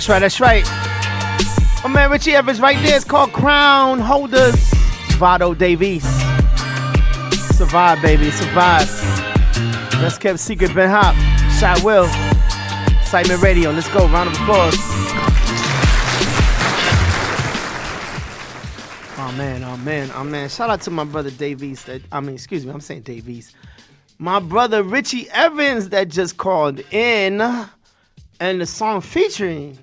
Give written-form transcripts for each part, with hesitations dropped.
That's right, that's right. My man Richie Evans right there. It's called Crown Holders. Vado Davies. Survive, baby, survive. Let's keep secret, Ben Hop. Shot Will. Excitement Radio. Let's go. Round of applause. Oh man, oh man, oh man. Shout out to my brother Davies. Excuse me, I'm saying Davies. My brother Richie Evans that just called in. And the song featuring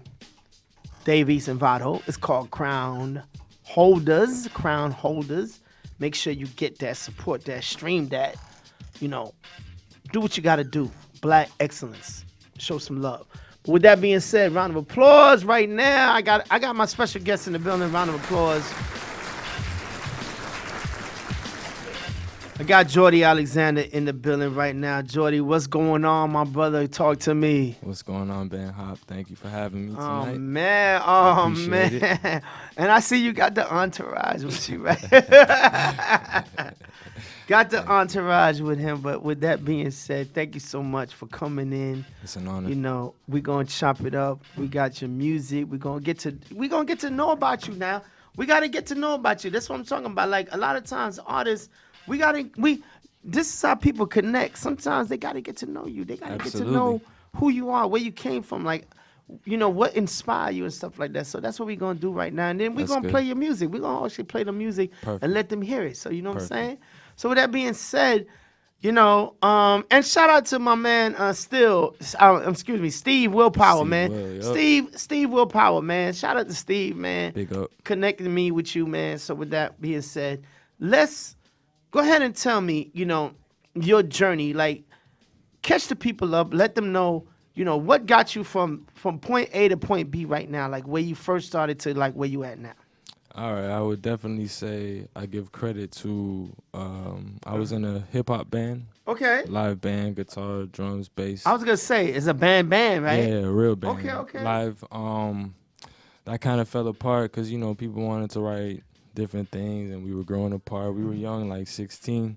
Davies and Vado is called Crown Holders. Crown Holders. Make sure you get that, support that, stream that. You know, do what you got to do. Black excellence. Show some love. But with that being said, round of applause right now. I got my special guest in the building. Round of applause. I got Jordy Alexander in the building right now. Jordy, what's going on, my brother? Talk to me. What's going on, Ben Hop? Thank you for having me tonight. Oh, man. It. And I see you got the entourage with you, right? Got the entourage with him. But with that being said, thank you so much for coming in. It's an honor. You know, we're going to chop it up. We got your music. We're going to get to know about you now. We got to get to know about you. That's what I'm talking about. Like, a lot of times, artists, this is how people connect. Sometimes they got to get to know you. They got to get to know who you are, where you came from, like, you know, what inspired you and stuff like that. So that's what we're going to do right now. And then we're going to play your music. We're going to actually play the music and let them hear it. So, you know what I'm saying? So with that being said, you know, and shout out to my man, Steve Willpower, man. Will, yep. Steve Willpower, man. Shout out to Steve, man. Big up. Connecting me with you, man. So with that being said, let's go ahead and tell me, you know, your journey. Like, catch the people up. Let them know, you know, what got you from point A to point B right now. Like, where you first started to, like, where you at now. All right. I would definitely say I give credit to, I was in a hip-hop band. Okay. Live band, guitar, drums, bass. I was going to say, it's a band, right? Yeah, a real band. Okay. Live. That kind of fell apart because, you know, people wanted to write different things, and we were growing apart. We were young, like 16.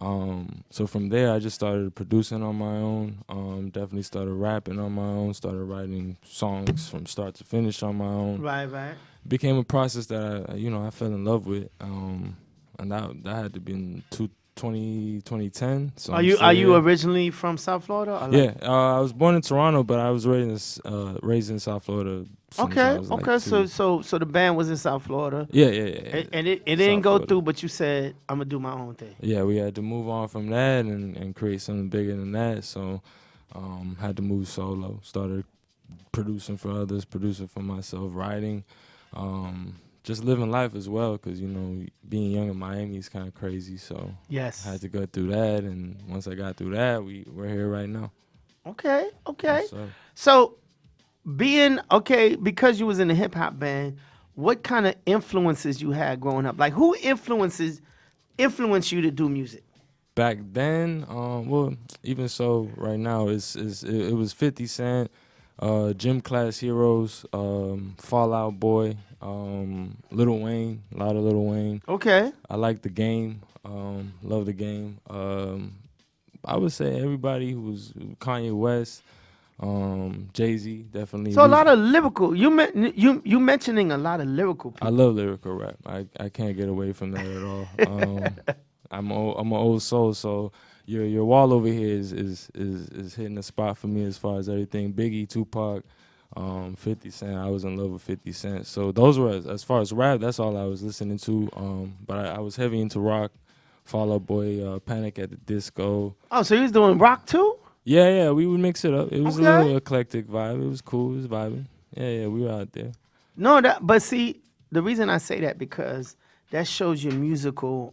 So from there, I just started producing on my own. Definitely started rapping on my own. Started writing songs from start to finish on my own. Right. Became a process that I fell in love with. And that had to be in 2010. So are you originally from South Florida? Yeah, I was born in Toronto, but I was raised in South Florida. Okay. So the band was in South Florida. Yeah. And it didn't go through, but you said, I'm going to do my own thing. Yeah, we had to move on from that and create something bigger than that. So had to move solo. Started producing for others, producing for myself, writing. Just living life as well, because, you know, being young in Miami is kind of crazy. So yes, I had to go through that. And once I got through that, we're here right now. Okay. Yes, So because you was in a hip hop band, what kind of influences you had growing up? Like, who influenced you to do music? Back then, well, even so, right now, it was 50 Cent, Gym Class Heroes, Fall Out Boy, Lil Wayne, a lot of Lil Wayne. Okay. I like The Game, love The Game. I would say everybody who was Kanye West. Jay-Z, definitely. So a lot of lyrical. You mentioning a lot of lyrical people. I love lyrical rap. I can't get away from that at all. I'm an old soul, so your wall over here is hitting the spot for me as far as everything. Biggie, Tupac, 50 Cent. I was in love with 50 Cent. So those were, as far as rap, that's all I was listening to. But I was heavy into rock. Fall Out Boy, Panic at the Disco. Oh, so you was doing rock too? Yeah, we would mix it up. It was a little eclectic vibe. It was cool. It was vibing. Yeah, we were out there. No, but see, the reason I say that because that shows your musical,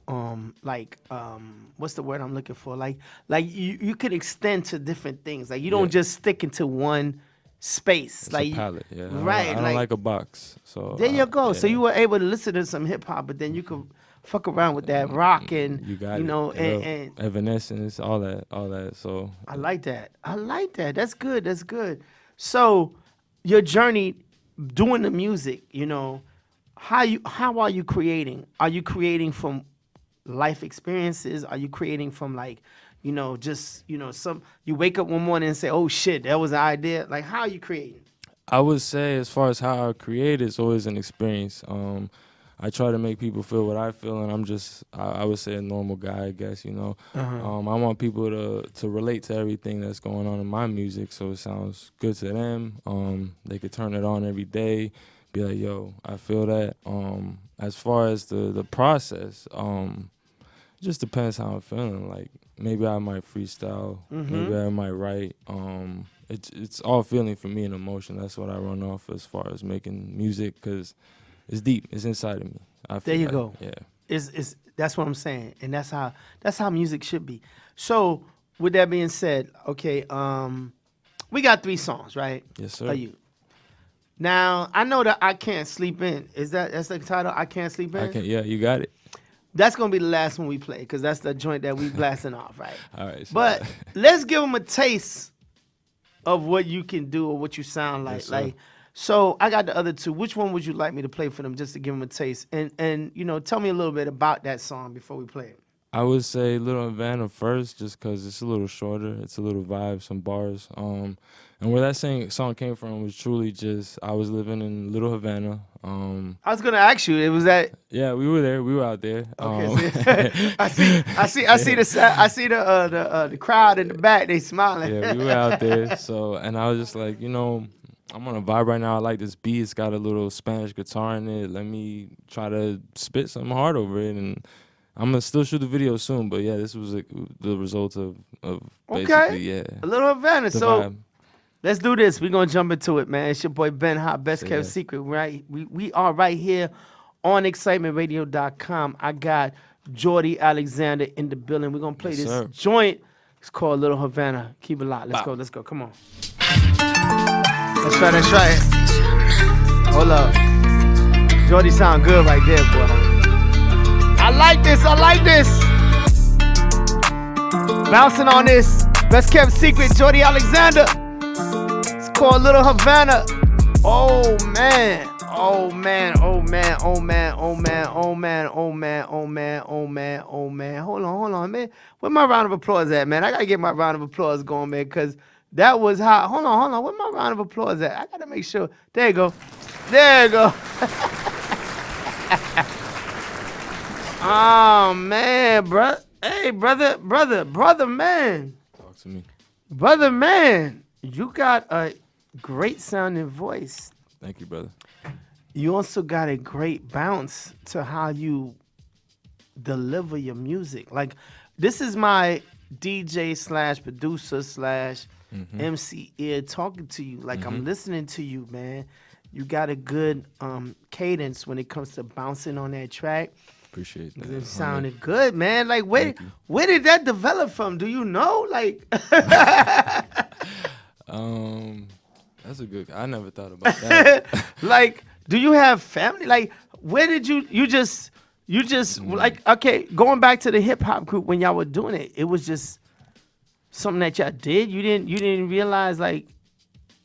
what's the word I'm looking for? Like you could extend to different things. Like you don't just stick into one space. It's like a palette, yeah. Right. I don't like a box. So there you go. Yeah. So you were able to listen to some hip hop, but then you could fuck around with that rock and and Evanescence, all that. So I like that. That's good. So your journey doing the music, you know, how are you creating? Are you creating from life experiences? Are you creating from some you wake up one morning and say, oh shit, that was an idea? Like, how are you creating? I would say, as far as how I create, it's always an experience. I try to make people feel what I feel, and I'm just, I would say, a normal guy, I guess, you know. I want people to relate to everything that's going on in my music, so it sounds good to them. They could turn it on every day, be like, yo, I feel that. As far as the process, it just depends how I'm feeling. Like, maybe I might freestyle, maybe I might write. It's all feeling for me and emotion. That's what I run off as far as making music, because it's deep. It's inside of me. I feel There you like, go. Yeah. It's that's what I'm saying, and that's how music should be. So, with that being said, okay, we got 3 songs, right? Yes, sir. Are you? Now I know that I Can't Sleep In. That's the title? I Can't Sleep In. I can. Yeah, you got it. That's gonna be the last one we play because that's the joint that we blasting off, right? All right. So But let's give them a taste of what you can do or what you sound like. Yes, sir. So I got the other 2. Which one would you like me to play for them just to give them a taste? And tell me a little bit about that song before we play it. I would say Little Havana first, just because it's a little shorter. It's a little vibe, some bars. And where that song came from was truly just, I was living in Little Havana. I was gonna ask you. It was that. Yeah, we were there. We were out there. Okay. I see the crowd in the back. They smiling. Yeah, we were out there. So, and I was just like, I'm on a vibe right now. I like this beat. It's got a little Spanish guitar in it. Let me try to spit something hard over it. And I'm gonna still shoot the video soon. But yeah, this was the result of basically, yeah. A little Havana. the So vibe. let's do this. We're gonna jump into it, man. It's your boy Ben Hot, Best Say Kept that. Secret, right? We are right here on excitementradio.com. I got Jordy Alexander in the building. We're gonna play Yes, this sir. joint. It's called Little Havana. Keep it locked. Let's Bop. go. Come on. That's right. Hold up. Jordy sound good right there, boy. I like this. Bouncing on this. Best Kept Secret, Jordy Alexander. It's called Little Havana. Oh man. Hold on, man. Where my round of applause at, man? I gotta get my round of applause going, man, because that was hot. Hold on. Where my round of applause at? I gotta make sure. There you go. Oh man, bro. Hey, brother, man. Talk to me. Brother, man. You got a great sounding voice. Thank you, brother. You also got a great bounce to how you deliver your music. Like, this is my DJ / producer / MC ear talking to you. Like, I'm listening to you, man. You got a good cadence when it comes to bouncing on that track. Appreciate that. It sounded good, man. Like, where Thank you. did that develop from? Do you know? Like, That's a good. I never thought about that. like, do you have family? Like, where did you just like, okay, going back to the hip hop group when y'all were doing it, it was just something that y'all did. You didn't realize, like,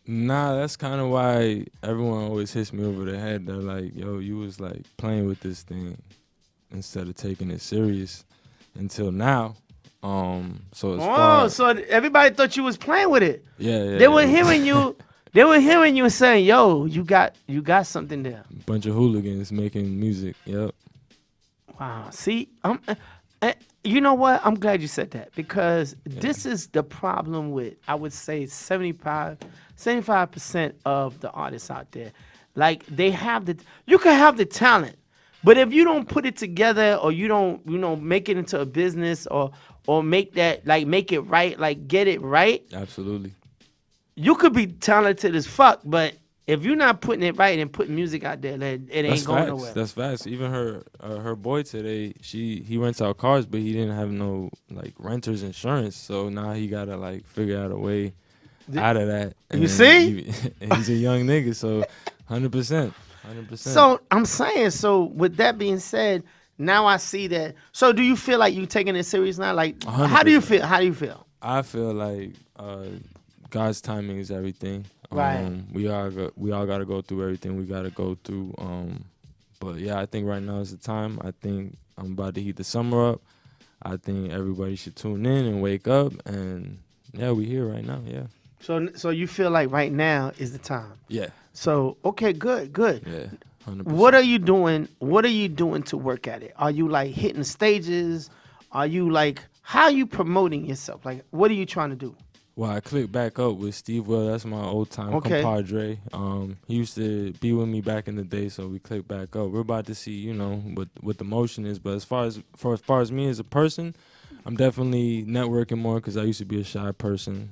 Nah, that's kind of why everyone always hits me over the head. They're like, "Yo, you was like playing with this thing instead of taking it serious until now." So as far so everybody thought you was playing with it. yeah, They were yeah. hearing you. They were hearing you saying, "Yo, you got something there." Bunch of hooligans making music. Yep. Wow. See, you know what? I'm glad you said that because this is the problem with, I would say, 75% of the artists out there. Like, they have you can have the talent, but if you don't put it together or you don't, make it into a business or make that, like, make it right, like, get it right, Absolutely. you could be talented as fuck, but if you're not putting it right and putting music out there, then it ain't That's going facts. nowhere. That's facts. Even her boy today, he rents out cars, but he didn't have no like renter's insurance. So now he gotta like figure out a way out of that. You see? He's a young nigga, so 100%. So I'm saying, so with that being said, now I see that. So do you feel like you taking it serious now? Like, how do you 100%. feel? How do you feel? I feel like God's timing is everything. Right. We all got to go through everything we got to go through. But yeah, I think right now is the time. I think I'm about to heat the summer up. I think everybody should tune in and wake up. And yeah, we here right now. Yeah. So you feel like right now is the time. Yeah, So okay, good. yeah, 100%. What are you doing? What are you doing to work at it? Are you like hitting stages? Are you like how are you promoting yourself? Like what are you trying to do? Well, I clicked back up with Steve Well. That's my old time Okay. compadre. He used to be with me back in the day, so we clicked back up. We're about to see, what the motion is. But as far as me as a person, I'm definitely networking more because I used to be a shy person.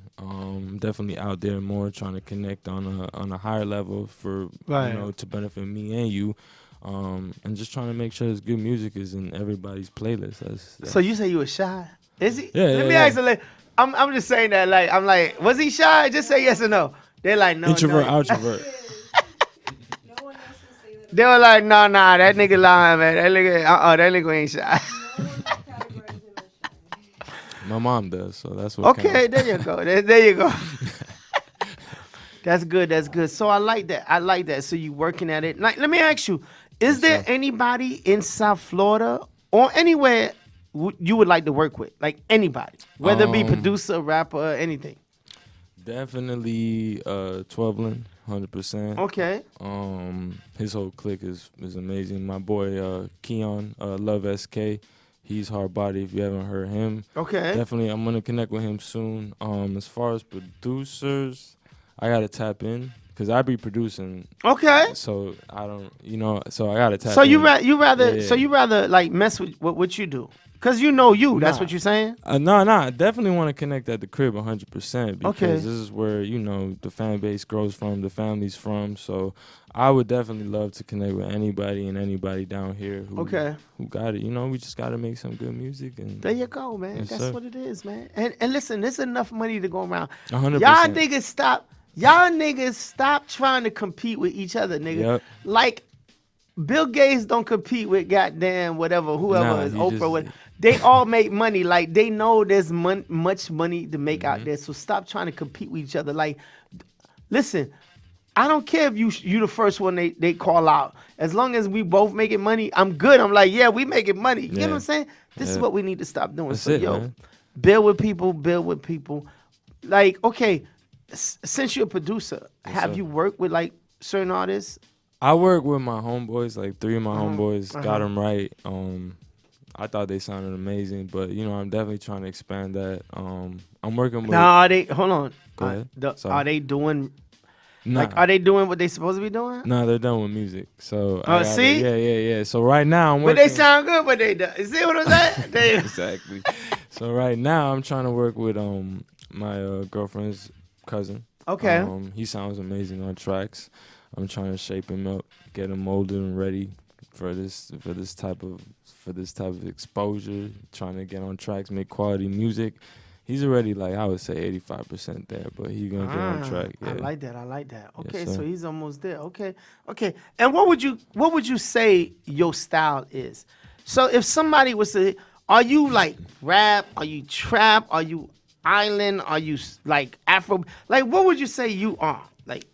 Definitely out there more, trying to connect on a higher level for Right. to benefit me and you. And just trying to make sure this good music is in everybody's playlist. So you say you were shy? Is he? Yeah, Let yeah, me yeah. ask you. I'm just saying that. Like I'm like, was he shy? Just say yes or no. They're like, no, Introvert, no. outrovert. No one else will say that. They were like, no, nah, that nigga lying, man. That nigga ain't shy. No one categorizes him as shy. My mom does, so that's what Okay, counts. there you go. There you go. That's good. That's good. So I like that. I like that. So you working at it. Like, let me ask you: is Yes, there sir. anybody in South Florida or anywhere you would like to work with? Like anybody, whether it be Um, producer, rapper, anything. Definitely 12lin, 100%. Okay. His whole clique is amazing. My boy Keon, Love SK, he's hard body if you haven't heard him. Okay. Definitely I'm gonna connect with him soon. As far as producers, I gotta tap in because I be producing, Okay. so I don't, so I gotta tap So in. you rather Yeah, so yeah. you rather like mess with what you do because you know you. That's Nah. what you're saying. No, I definitely want to connect at the crib 100% because Okay. this is where, the fan base grows from, the family's from. So I would definitely love to connect with anybody and anybody down here who Okay. who got it. We just got to make some good music. And There you go, man. Yes, That's sir. what it is, man. And listen, there's enough money to go around. 100%. Y'all niggas stop trying to compete with each other, nigga. Yep. Like Bill Gates don't compete with goddamn whatever, whoever Nah, is he Oprah. just- With they all make money. Like they know there's much money to make Mm-hmm. out there. So stop trying to compete with each other. Like, listen, I don't care if you the first one they call out. As long as we both making money, I'm good. I'm like, yeah, we making money. You know Yeah. what I'm saying? This is Yeah. what we need to stop doing. That's So it, yo, man. build with people. Like, okay, since you're a producer, Yes, have sir. you worked with like certain artists? I work with my homeboys, like 3 of my Uh-huh, homeboys, got uh-huh. them right. I thought they sounded amazing, but I'm definitely trying to expand that. I'm working with. Now, are they? Hold on. Go ahead. Sorry. Are they doing? Nah. Like, are they doing what they supposed to be doing? No, they're done with music. So Oh, I gotta- see? Yeah. So right now I'm But working. they sound good. But they do. You see what I'm saying? They, Exactly. So right now I'm trying to work with my girlfriend's cousin. okay. He sounds amazing on tracks. I'm trying to shape him up, get him molded and ready for this type of exposure. Trying to get on tracks, make quality music. He's already like I would say 85% there, but he's gonna get on track. Yeah. I like that. Okay, sir. so he's almost there. Okay. And what would you say your style is? So if somebody was to, are you like rap? Are you trap? Are you island? Are you like Afro? Like what would you say you are? Like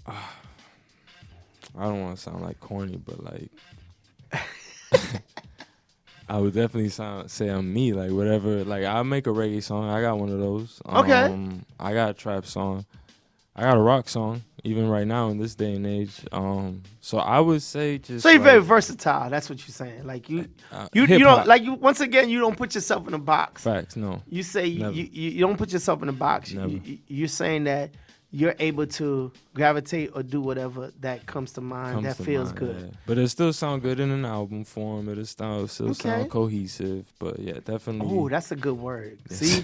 I don't want to sound like corny, but like I would definitely say I'm me. Like whatever. Like I make a reggae song. I got one of those. Okay. I got a trap song. I got a rock song. Even right now in this day and age. So I would say just. so you're very like, versatile. That's what you're saying. Like you don't hip-hop. like you once again you don't put yourself in a box. Facts. No. You say Never. you don't put yourself in a box. Never. You're saying that you're able to gravitate or do whatever that comes to mind Comes that to feels mind, good. yeah. But it still sound good in an album form. It'll still Okay. sound cohesive. But yeah, definitely. Oh, that's a good word. Yes.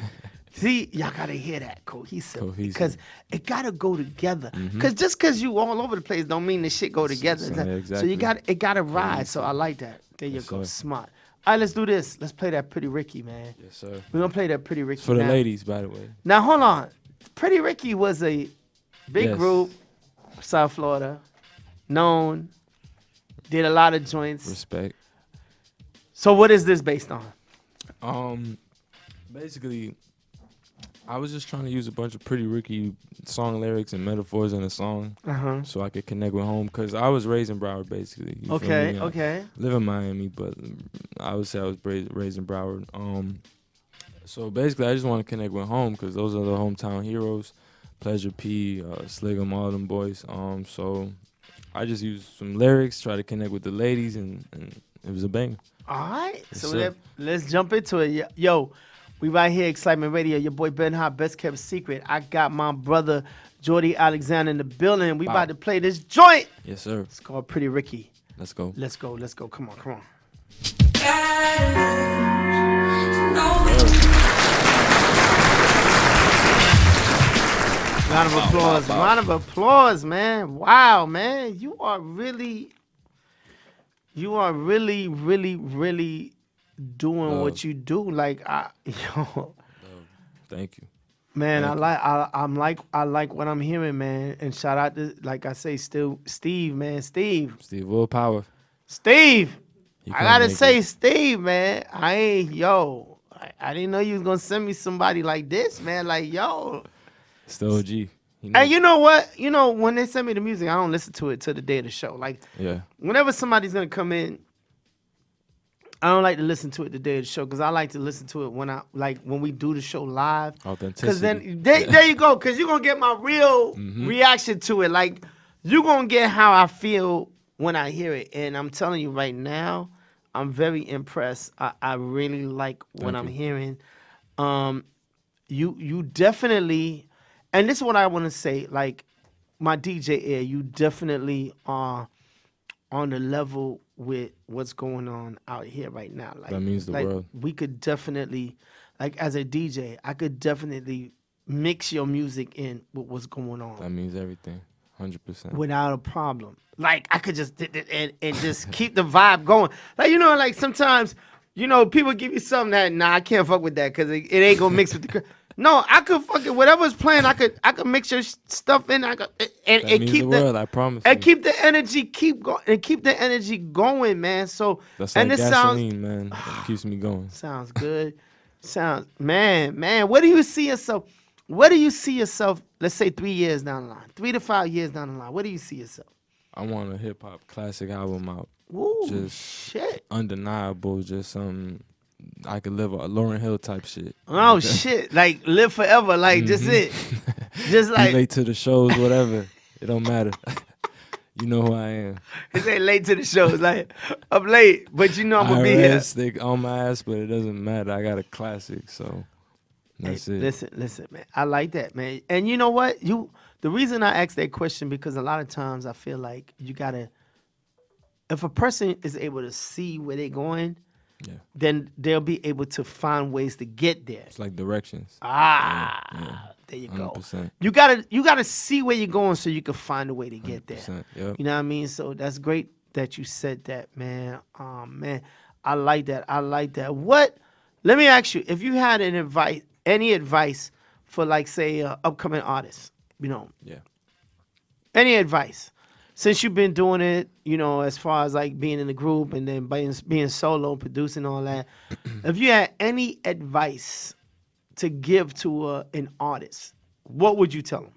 See, y'all gotta hear that cohesive, Cohesive. because it gotta go together. Mhm. Because just because you all over the place don't mean the shit go together. So, So exactly. it gotta ride. So I like that. There you Yes, go, sir. smart. All right, let's do this. Let's play that Pretty Ricky, man. Yes, sir. We're gonna play that Pretty Ricky For the now. ladies, by the way. Now hold on. Pretty Ricky was a big Yes. group, South Florida, known, did a lot of joints. Respect. So what is this based on? Basically, I was just trying to use a bunch of Pretty Ricky song lyrics and metaphors in a song Uh-huh. so I could connect with home. Because I was raised in Broward, basically. You feel Okay, me? okay. Live in Miami, but I would say I was raised in Broward. So basically, I just want to connect with home because those are the hometown heroes, Pleasure P, Sligum, all them boys. So I just used some lyrics, try to connect with the ladies, and it was a banger. All right, Yes, so sir. let's jump into it. Yo, we right here, Excitement Radio. Your boy Ben Hot, best kept secret. I got my brother Jordy Alexander in the building. We Bow. about to play this joint. Yes, sir. It's called Pretty Ricky. Let's go. Let's go, let's go. Come on, come on. Round of applause. Round of applause, man. Wow, man. You are really, really doing Love. what you do. Like, yo, Thank you. man, Thank I like what I'm hearing, man. And shout out to, like I say, still Steve, man. Steve. Willpower. Steve. He I couldn't gotta make say, it. Steve, man. I didn't know you was gonna send me somebody like this, man. Like, yo. Still OG. He And knew. you know what? You know, when they send me the music, I don't listen to it till the day of the show. Like, Yeah. whenever somebody's gonna come in, I don't like to listen to it the day of the show because I like to listen to it when we do the show live. Authenticity. Because then there you go. Because you're gonna get my real reaction to it. Like, you're gonna get how I feel when I hear it. And I'm telling you right now, I'm very impressed. I really like what Thank I'm you. hearing. You definitely, and this is what I want to say. Like, my DJ Air, you definitely are on the level with what's going on out here right now. Like, That means the world. We could definitely, like, as a DJ, I could definitely mix your music in with what's going on That means everything. 100%. without a problem. Like, I could just and just keep the vibe going. Like, you know, like sometimes, you know, people give you something that I can't fuck with that because it ain't gonna mix with the. No, I could fucking whatever's playing. I could mix your stuff in. I could and That means keep the the world. I promise. and you. keep the energy keep the energy going, man. So That's and like it gasoline, man. It keeps me going. sounds good. Sounds man. Where do you see yourself? Where do you see yourself? Let's say 3 years down the line, 3 to 5 years down the line. Where do you see yourself? I want a hip hop classic album out. Ooh, Just shit. undeniable. Just I could live a Lauryn Hill type shit. Oh shit! Like live forever. Like just it. Just Be like late to the shows, whatever. It don't matter. You know who I am. it ain't late to the shows. Like I'm late, but you know I'm gonna be here. IRS, they on my ass, but it doesn't matter. I got a classic, so that's Hey, it. listen, man. I like that, man. And you know what? The reason I asked that question because a lot of times I feel like you gotta. If a person is able to see where they're going, Yeah, then they'll be able to find ways to get there. it's like directions. There you go. 100%. You gotta see where you're going so you can find a way to get there. 100%. Yep. You know what I mean? So that's great that you said that, man. Man, I like that. I like that. Let me ask you, if you had any advice for, like, say, upcoming artists, you know, Yeah. any advice since you've been doing it, you know, as far as like being in the group and then being solo, producing all that. If you had any advice to give to an artist, what would you tell them?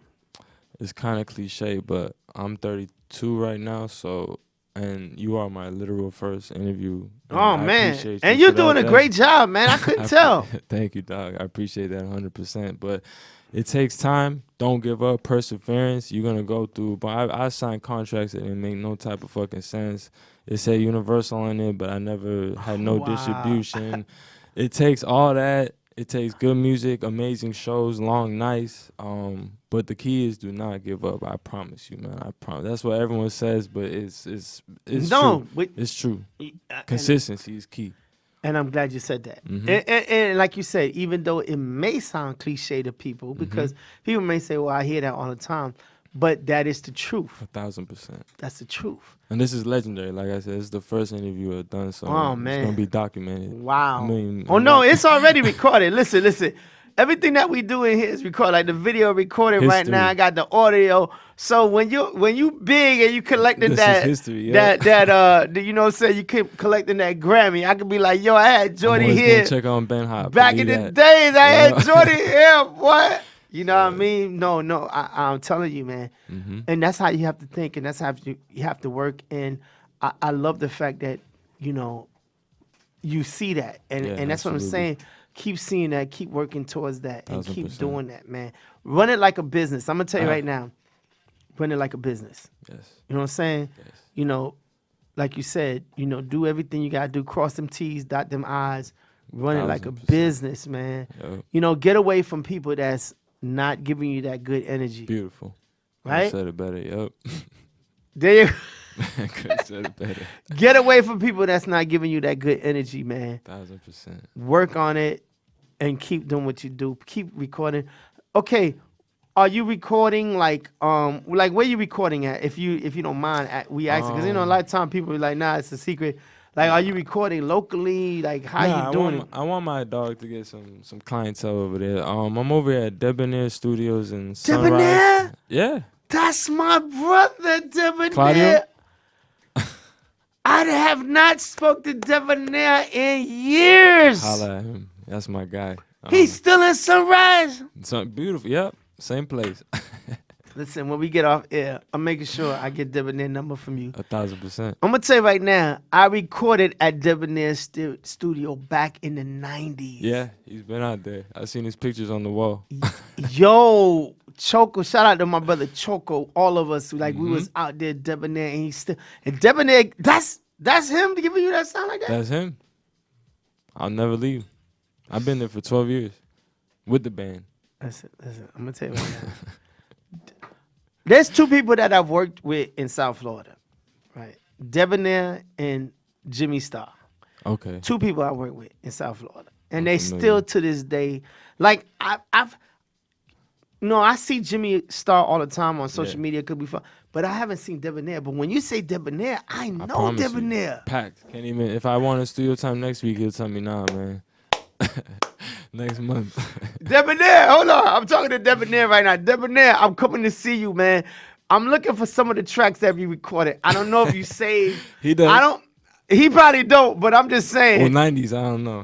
It's kind of cliche, but I'm 32 right now, so and you are my literal first interview. And Oh I man, appreciate you and for you're that. doing a That's- great job, man. I couldn't tell. Thank you, dog. I appreciate that 100%. But it takes time. Don't give up. Perseverance. You're gonna go through. But I signed contracts that didn't make no type of fucking sense. It said Universal on it, but I never had no Wow. distribution. It takes all that. It takes good music, amazing shows, long nights. But the key is do not give up. I promise you, man. I promise. That's what everyone says, but it's No, true. but- It's true. And- Consistency is key. And I'm glad you said that. Mhm. And like you said, even though it may sound cliche to people, because people may say, well, I hear that all the time, but that is the truth. 1,000%. That's the truth. And this is legendary. Like I said, it's the first interview I've done, so Oh, it's man. gonna be documented. Wow. I mean, Oh, I'm no, not- it's already recorded. Listen. Everything that we do in here is recorded. Like the video recorded right History. now. I got the audio. So when you big and you collecting This is that history, yeah. you know, say you keep collecting that Grammy, I could be like, yo, I had I'm Jordy always here. gonna check on Ben Hop. Back in believe the that. days, I had Yeah. Jordy here, boy. You know what I mean? No, I'm telling you, man. Mhm. And that's how you have to think, and that's how you have to work. And I love the fact that, you know, you see that, and Yeah, that's what I'm absolutely. saying. Keep seeing that. Keep working towards that, and keep 1000%. doing that, man. Run it like a business. I'm gonna tell you Ah. right now. Run it like a business. Yes. You know what I'm saying? Yes. You know, like you said, do everything you gotta do. Cross them T's, dot them I's. Run it like a 1000%. business, man. Yep. Get away from people that's not giving you that good energy. Beautiful. Right? I said it better. Yep. There you Could have said it better. get away from people that's not giving you that good energy, man. 1000%. Work on it and keep doing what you do. Keep recording. Okay, are you recording like where you recording at? If you don't mind, we ask because a lot of time people be like, nah, it's a secret. Like, are you recording locally? Like, how you doing it? I want my dog to get some clientele over there. I'm over at Debonair Studios in Sunrise. Debonair? Yeah. That's my brother, Debonair. Claudio? I have not spoke to Debonair in years. Holla at him. That's my guy. He's still in Sunrise. Beautiful. Yep. Same place. Listen, when we get off air, I'm making sure I get Debonair number from you. 1000%. I'm gonna tell you right now, I recorded at Debonair studio back in the 90s. Yeah, he's been out there. I seen his pictures on the wall. Yo, Choco, shout out to my brother Choco. All of us, we was out there Debonair, and he's still Debonair. That's him giving you that sound like that. That's him. I'll never leave. I've been there for 12 years with the band. Listen, I'm gonna tell you right now. There's two people that I've worked with in South Florida, right? Debonair and Jimmy Starr. Okay. Two people I work with in South Florida, and I'm they familiar. still to this day, like I've. No, I see Jimmy Starr all the time on social Yeah. media. Could be fun, but I haven't seen Debonair. But when you say Debonair, I know promise you. Debonair. Packed. Can't even. If I want a studio time next week, he'll tell me, nah, man. Next month. Debonair, hold on. I'm talking to Debonair right now. Debonair, I'm coming to see you, man. I'm looking for some of the tracks that we recorded. I don't know if you saved. He does. I don't. He probably don't, but I'm just saying. Or 90s, I don't know.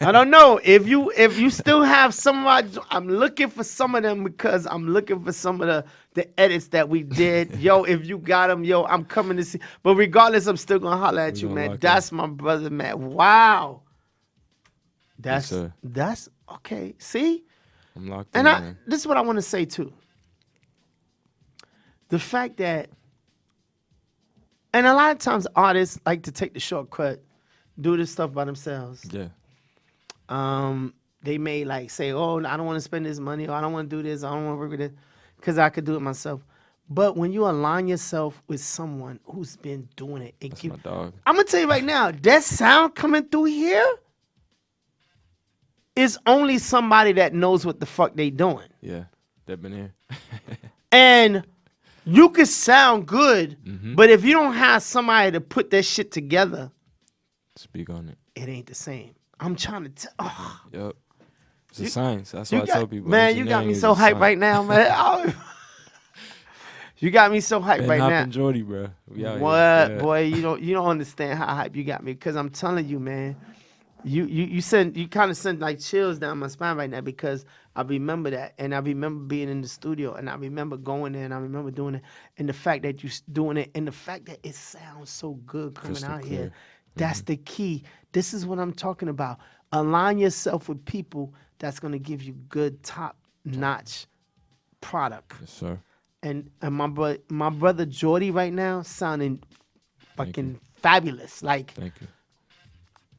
I don't know if you still have some. I'm looking for some of them because I'm looking for some of the edits that we did. Yo, if you got them, yo, I'm coming to see. But regardless, I'm still gonna holler at We you, gonna man. lock That's my brother, man. Wow. Yes, sir. That's okay. See, I'm locked and in, I man. this is what I want to say too. The fact that, and a lot of times artists like to take the shortcut, do this stuff by themselves. Yeah. They may like say, "Oh, I don't want to spend this money, or I don't want to do this, I don't want to work with it, because I could do it myself." But when you align yourself with someone who's been doing it, That's my dog. I'm gonna tell you right now, that sound coming through here is only somebody that knows what the fuck they doing, Yeah. Debonair. and you could sound good, Mm-hmm. but if you don't have somebody to put that shit together, Speak on it. it ain't the same. I'm trying to tell. Oh. Yep. It's You- a science. That's You why I got- tell people. man, you got engineering me is so a hyped science. right now, man. Oh. You got me so hyped Ben right Hop now. and Jordy, bro. We out What, here. Yeah. boy? You don't understand how hype you got me, because I'm telling you, man. You kind of sent like chills down my spine right now, because I remember that, and I remember being in the studio, and I remember going there, and I remember doing it, and the fact that you doing it, and the fact that it sounds so good coming Crystal out clear. here. That's the key. This is what I'm talking about. Align yourself with people that's gonna give you good, top notch product. Yes, sir. And my brother Jordy right now sounding Thank fucking fabulous. Like, Thank you.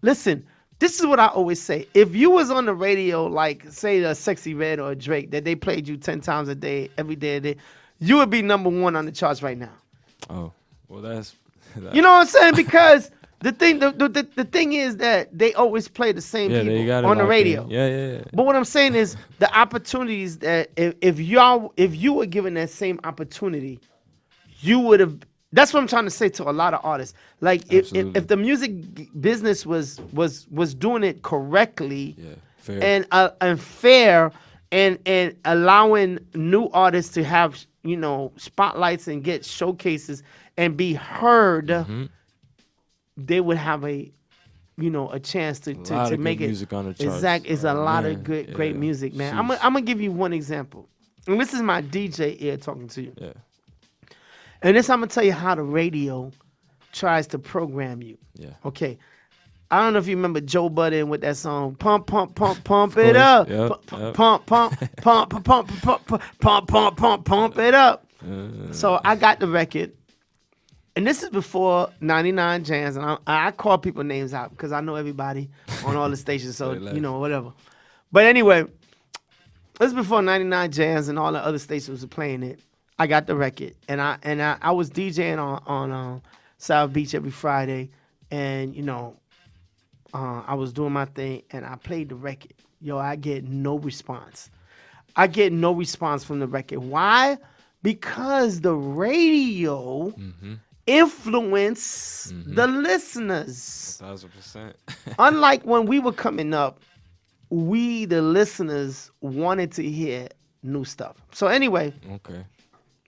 listen, this is what I always say. If you was on the radio, like say a Sexy Red or a Drake, that they played you 10 times a day, every day a day, you would be number one on the charts right now. Oh, well, that's. You know what I'm saying? Because the thing is that they always play the same Yeah, they people got it on the locked in. radio. Yeah. But what I'm saying is the opportunities that if you were given that same opportunity, you would have. That's what I'm trying to say to a lot of artists. Like Absolutely. if the music business was doing it correctly Yeah. Fair. and fair and allowing new artists to have spotlights and get showcases and be heard, Mhm. they would have a chance to lot to of make good it. music on the charts. Exactly, it's a Oh, lot man. of great Yeah. music, man. Sheesh. I'm gonna give you one example, and this is my DJ ear talking to you. Yeah. And this I'm gonna tell you how the radio tries to program you. Yeah. Okay, I don't know if you remember Joe Budden with that song, pump, pump, pump, pump Of it course, up, yep, pump, yep. pump, pump, pump, pump, pump, pump, pump, pump, pump, pump it up. So I got the record, and this is before 99 Jams, and I call people names out because I know everybody on all the stations, so Say less. whatever. But anyway, this is before 99 Jams and all the other stations were playing it. I got the record, and I was DJing on South Beach every Friday, and I was doing my thing, and I played the record. Yo, I get no response. I get no response from the record. Why? Because the radio influenced the listeners. 1,000%. Unlike when we were coming up, we, the listeners, wanted to hear new stuff. So anyway, Okay.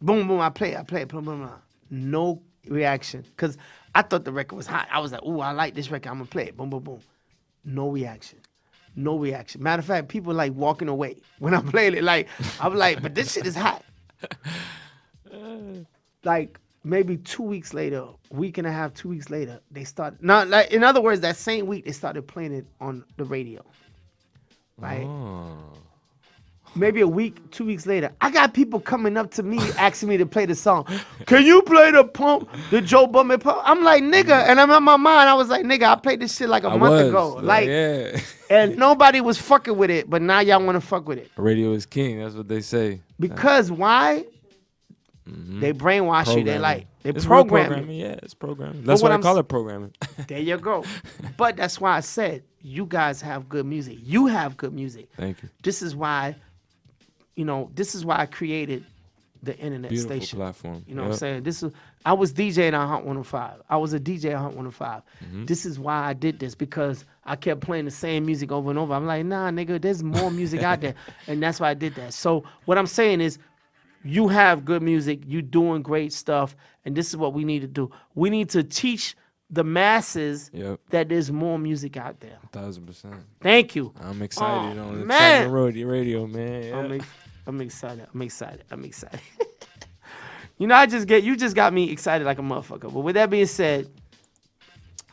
boom, boom, I play it, boom, boom, boom. No reaction. Because I thought the record was hot. I was like, ooh, I like this record. I'm going to play it. Boom, boom, boom. No reaction. No reaction. Matter of fact, people like walking away when I played it. Like, I was like, but this shit is hot. Like, maybe 2 weeks later, week and a half, 2 weeks later, they started. Not like, in other words, that same week, they started playing it on the radio. Right? Oh. Maybe a week, 2 weeks later, I got people coming up to me asking me to play the song. Can you play the Joe Budden pump? I'm like, nigga, and I'm in my mind, I was like, nigga, I played this shit like a month ago. Like, yeah. and nobody was fucking with it, but now y'all want to fuck with it. Radio is king. That's what they say. Because why? They brainwash you. They Programming. they It's real program you. programming. Yeah, it's programming. That's what why I I'm call s- it programming. There you go. But that's why I said, you guys have good music. You have good music. Thank you. This is why, this is why I created the internet Beautiful station. platform. You know what I'm saying? I was DJing on Hot 105. I was a DJ on Hot 105. This is why I did this, because I kept playing the same music over and over. I'm like, nah, nigga, there's more music out there. And that's why I did that. So what I'm saying is, you have good music. You doing great stuff. And this is what we need to do. We need to teach the masses Yep. that there's more music out there. 1,000%. Thank you. I'm excited Oh, on the man. Excitement Radio, man. Yeah. I'm excited. I'm excited. I'm excited. You just got me excited like a motherfucker. But with that being said,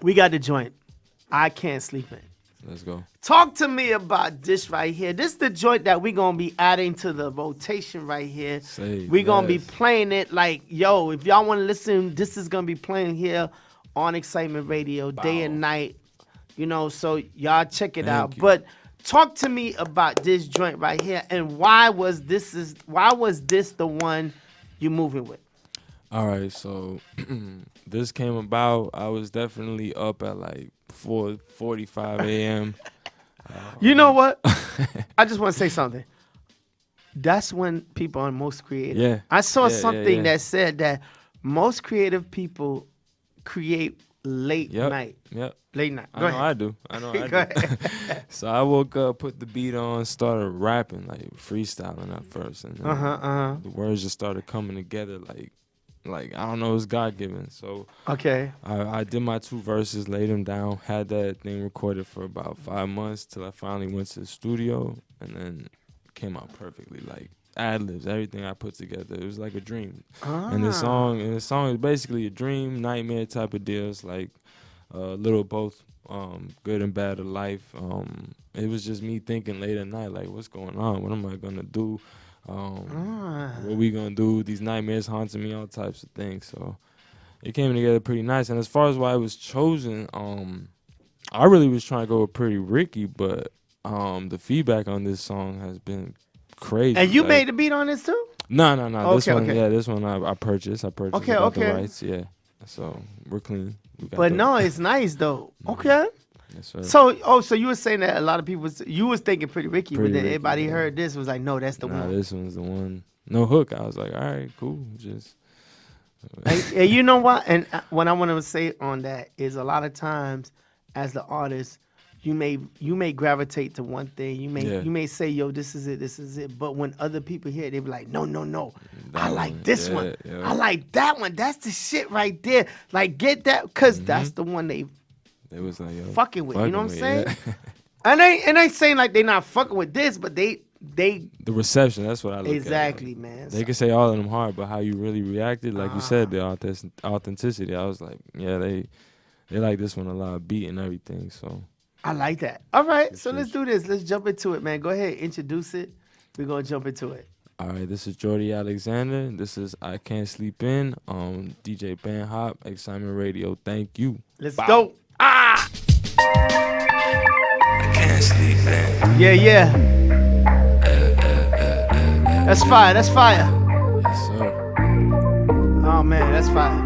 we got the joint. I Can't Sleep In. Let's go. Talk to me about this right here. This is the joint that we're going to be adding to the rotation right here. Say We're going to be less. playing it like, yo, if y'all want to listen, this is going to be playing here on Excitement Radio day and night. So y'all check it out. you. But talk to me about this joint right here, and why was this the one you moving with? All right, so this came about. I was definitely up at like 4:45 a.m. You know what? I just want to say something. That's when people are most creative. Yeah. I saw Yeah, something yeah. that said that most creative people create late Yep. night. Yep. Late night. I Go know ahead. I do. I know I Go do. ahead. So I woke up, put the beat on, started rapping, like freestyling at first, and then the words just started coming together like I don't know, it's God given. So Okay. I did my 2 verses, laid them down, had that thing recorded for about 5 months till I finally went to the studio, and then it came out perfectly, like ad-libs, everything I put together. It was like a dream. And the song is basically a dream, nightmare type of deal. It's like a little both good and bad of life. It was just me thinking late at night, like, what's going on? What am I gonna do? What we gonna do? These nightmares haunting me, all types of things. So it came together pretty nice. And as far as why it was chosen, I really was trying to go with Pretty Ricky, but the feedback on this song has been crazy. And you Like, made the beat on this too? No. This Okay, one, okay. yeah, this one I purchased. Okay, I got okay. the rights, yeah. So we're clean. We got But the- no, it's nice though. Okay. Yes, sir. So you were saying that a lot of people, you was thinking Pretty Ricky, Pretty but then Ricky, everybody yeah. heard this was like, no, that's the Nah, one. this one's the one. No hook. I was like, all right, cool. Just And you know what? And what I want to say on that is, a lot of times, as the artist, you may gravitate to one thing. You may say, yo, this is it. But when other people hear it, they be like, no, I like one, this yeah, one. yeah. I like that one. That's the shit right there. Like, get that, because Mm-hmm. that's the one they it was like, yo, fucking with. You know what I'm saying? yeah. And I ain't saying like they not fucking with this, but they The reception, that's what I look exactly, at. man. They can say all of them hard, but how you really reacted, like you said, the Ah. authenticity. I was like, yeah, they like this one a lot, beat and everything. So I like that. All right, so let's Appreciate do this. Let's jump into it, man. Go ahead, introduce it. We're gonna jump into it. all right, this is Jordy Alexander. This is I Can't Sleep In. DJ Ben Hop, Excitement Radio. Thank you. Let's Bow. go. Ah, Can't sleep in. yeah, yeah. That's fire. That's fire. Yes, sir. Oh man, that's fire.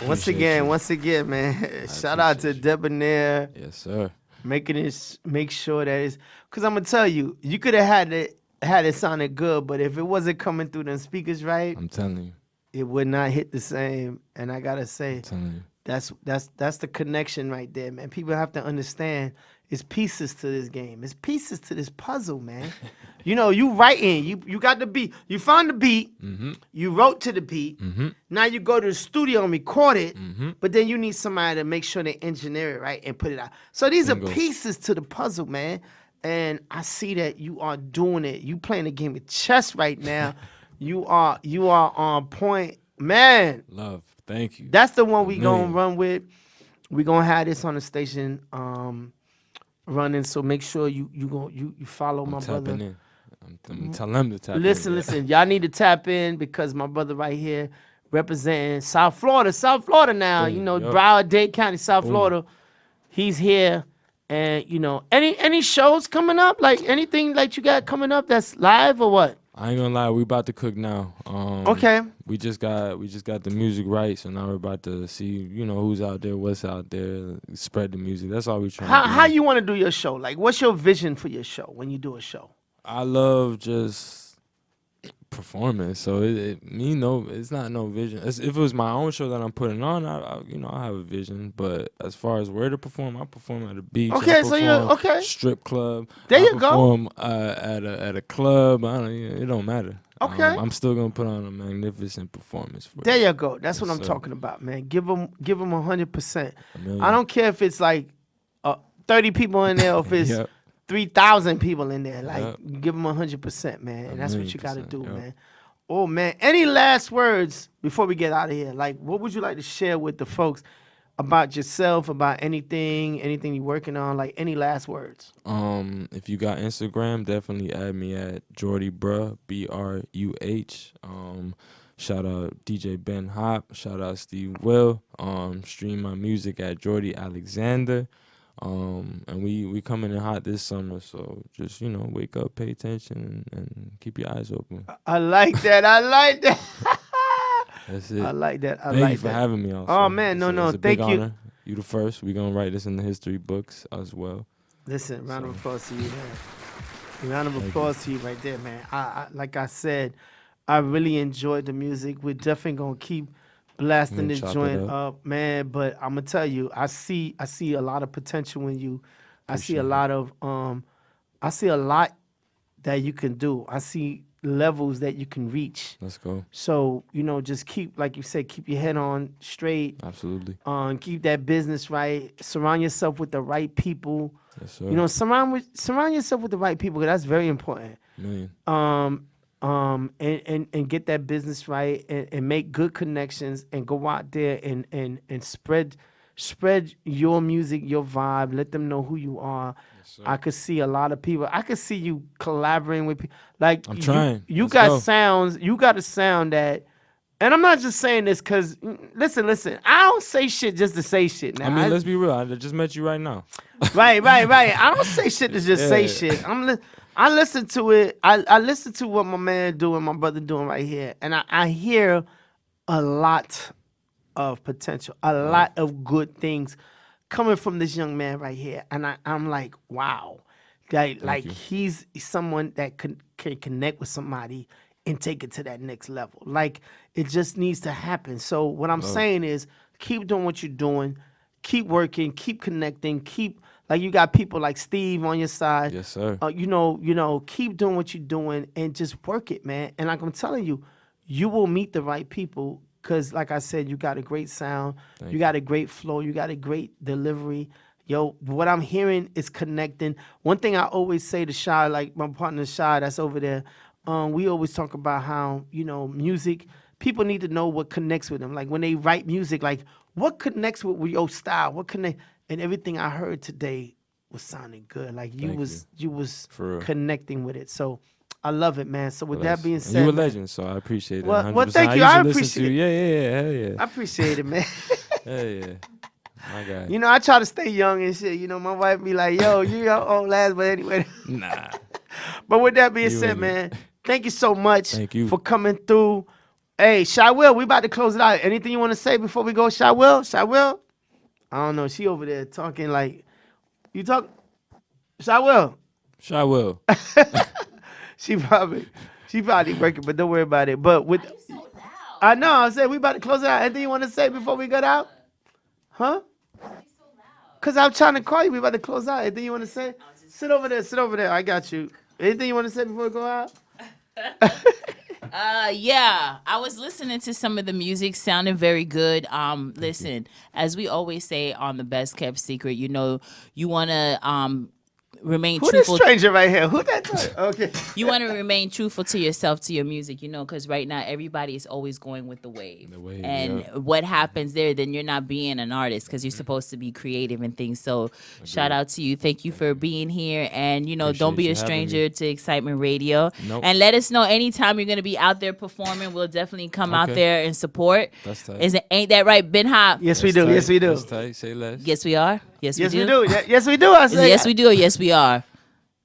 Appreciate Once again, man. Shout out to appreciate you. Debonair Yes, sir. making this, make sure that it's, cause I'm gonna tell you, you could have had it sounded good, but if it wasn't coming through them speakers right, I'm telling you. it would not hit the same. And I gotta say, I'm telling you. that's the connection right there, man. People have to understand it's pieces to this game. It's pieces to this puzzle, man. You know, you writing, you got the beat, you found the beat, Mm-hmm. you wrote to the beat. Mm-hmm. Now you go to the studio and record it, Mm-hmm. but then you need somebody to make sure they engineer it right and put it out. So these Bingo. are pieces to the puzzle, man. And I see that you are doing it. You playing a game of chess right now. you are on point, man. Love. Thank you. That's the one we gonna Man. run with. We gonna have this on the station running. So make sure you follow I'm my tapping brother. in. I'm telling them to tap in. Listen, yeah. listen. Y'all need to tap in because my brother right here representing South Florida. South Florida now. Boom, You know, yup. Broward, Dade County, South Boom. Florida. He's here. And you know, any shows coming up? Like anything like you got coming up that's live or what? I ain't gonna lie, we about to cook now. Okay. We just got the music right, so now we're about to see, you know, who's out there, what's out there, spread the music. That's all we trying to do. How you want to do your show? Like, what's your vision for your show when you do a show? I love just performance. So it's not no vision. If it was my own show that I'm putting on, I have a vision. But as far as where to perform, I perform at a beach. Okay, I so you're perform okay. strip club. There I you go. perform, at a club. It don't matter. Okay. I'm still gonna put on a magnificent performance for There you. you go. That's what Yes, I'm sir. talking about, man. Give them 100%. A million. I don't care if it's like 30 people in there or if it's Yep. 3,000 people in there. Like, Yep. give them 100%, man. And that's what you got to 1,000,000%, do, yep. man. Oh, man. Any last words before we get out of here? Like, what would you like to share with the folks about yourself, about anything you're working on? Like, any last words? If you got Instagram, definitely add me at Jordy Bruh, BRUH. Shout out DJ Ben Hop. Shout out Steve Will. Stream my music at Jordy Alexander. And we coming in hot this summer, so just wake up, pay attention, and keep your eyes open. I like that. I like that. That's it. I like that. I Thank like you for that. having me. Also. Oh, man, no, It's a big thank you. honor. You the first. We gonna write this in the history books as well. Listen, round of So- applause to you, man. Round of Thank you. applause to you right there, man. I like I said, I really enjoyed the music. We're definitely gonna keep blasting Gonna this chop it joint up. up, man. But I'm gonna tell you, I see a lot of potential in you. I see a Appreciate it. lot of I see a lot that you can do. I see levels that you can reach. Let's go. So, just keep, like you said, keep your head on straight. Absolutely. Keep that business right. Surround yourself with the right people. Yes, sir. Surround yourself with the right people, 'cause that's very important. Million. And get that business right and make good connections and go out there and spread your music, your vibe. Let them know who you are. sir. I could see a lot of people. I could see you collaborating with people. Like I'm trying. You Let's got go. sounds. You got a sound that. And I'm not just saying this because listen. I don't say shit just to say shit. Now, I mean, let's be real. I just met you right now. right. I don't say shit to just say Yeah. shit. I listen to it. I listen to what my man doing, my brother doing right here, and I hear a lot of potential, a lot of good things coming from this young man right here, and I'm like, wow, like you. he's someone that can connect with somebody and take it to that next level. Like it just needs to happen. So what I'm saying is, keep doing what you're doing, keep working, keep connecting, keep. Like you got people like Steve on your side. Yes, sir. Keep doing what you're doing and just work it, man. And like I'm telling you, you will meet the right people because, like I said, you got a great sound, you got a great flow, you got a great delivery. Yo, what I'm hearing is connecting. One thing I always say to Shy, like my partner Shy that's over there, we always talk about how, music, people need to know what connects with them. Like when they write music, like what connects with your style? What connect? And everything I heard today was sounding good. Like you Thank was you was For real. connecting with it. So I love it, man. So with Bless. that being And said, you a man, legend, so I appreciate it. Well, 100%. thank you. used I to listen appreciate to you. Yeah, hell yeah. I appreciate it, man. Hell yeah. My guy. I try to stay young and shit. My wife be like, yo, you your old ass, but anyway. Nah. But with that being You said, ain't man, thank you so much Thank you. for coming through. Hey, Shy Will, we about to close it out. Anything you want to say before we go, Shy Will? Shy Will? I don't know. She over there talking like, you talk, Shy Will. Shy Will. She probably working, but don't worry about it. But with, I know, I said we about to close it out. Anything you want to say before we get out? Huh? Cause I'm trying to call you. We about to close out. Anything you want to say? Sit over there. I got you. Anything you want to say before we go out? Yeah, I was listening to some of the music, sounding very good. Listen, as we always say on the Best Kept Secret, you want to remain Who this truthful. stranger right here? Who that? Okay. You want to remain truthful to yourself, to your music, because right now everybody is always going with the wave. And yeah. what happens there, then you're not being an artist because you're supposed to be creative and things. So shout out to you. Thank you for being here. And, don't be Appreciate a you having stranger me. to Excitement Radio. Nope. And let us know anytime you're going to be out there performing. We'll definitely come out Okay. there and support. That's tight. Ain't that right, Ben Hop? Yes, we That's do. tight. Yes, we do. That's tight. Say less. Yes, we are. Yes, Yes, we we do. do. Yes, we do. I Is it say yes, we do or yes, we are?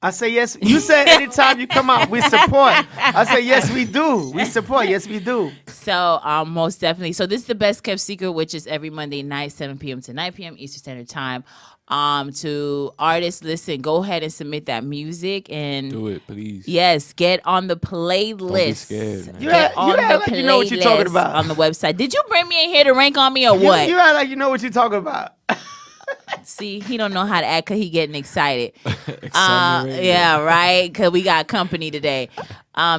I say yes. You say anytime you come out, we support. I say yes, we do. We support. Yes, we do. So, most definitely. So, this is the Best Kept Secret, which is every Monday night, 7 p.m. to 9 p.m. Eastern Standard Time. To artists, listen, go ahead and submit that music and Do it, please. yes, get on the playlist. Don't be scared, man. You Get act- on you the act like you know what you're talking playlist about. on the website. Did you bring me in here to rank on me or what? You act like you know what you're talking about. See, he don't know how to act because he getting excited. Excitement Radio. Yeah, right. Because we got company today.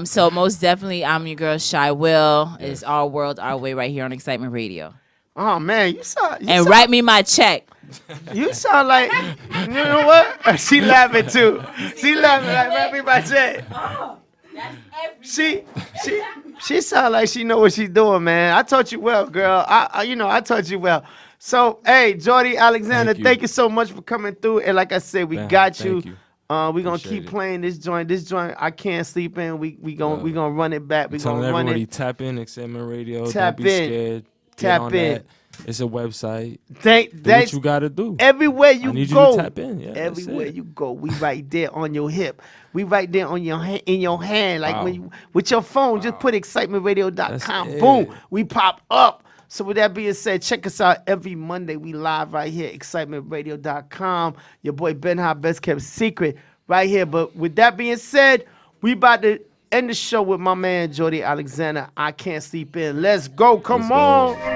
So most definitely, I'm your girl Shy Will. It's Our World, Our Way right here on Excitement Radio. Oh man, you And write me my check. You sound like, you know what? She laughing too. She laughing like wrap me my check. She sound like she know what she doing, man. I taught you well, girl. I taught you well. So, hey, Jordy Alexander, thank you so much for coming through. And like I said, we Man, got thank you. you. We're gonna Appreciate keep it. playing this joint. This joint I can't sleep in. We gonna run it back. We Telling gonna run everybody it. tap in, Excitement Radio. Tap Don't be in. scared. Get Tap on in. that. It's a website. Do what That's you gotta do. everywhere you I need go. you to tap in. Yeah, that's Everywhere it. you go, we right there on your hip. We right there on your in your hand, like when Wow. you with your phone. Just put excitementradio.com. That's Boom, it. we pop up. So with that being said, check us out every Monday. We live right here, excitementradio.com. Your boy Ben Hop, Best Kept Secret, right here. But with that being said, we about to end the show with my man Jordy Alexander. I can't sleep in. Let's go. Come Let's go. on.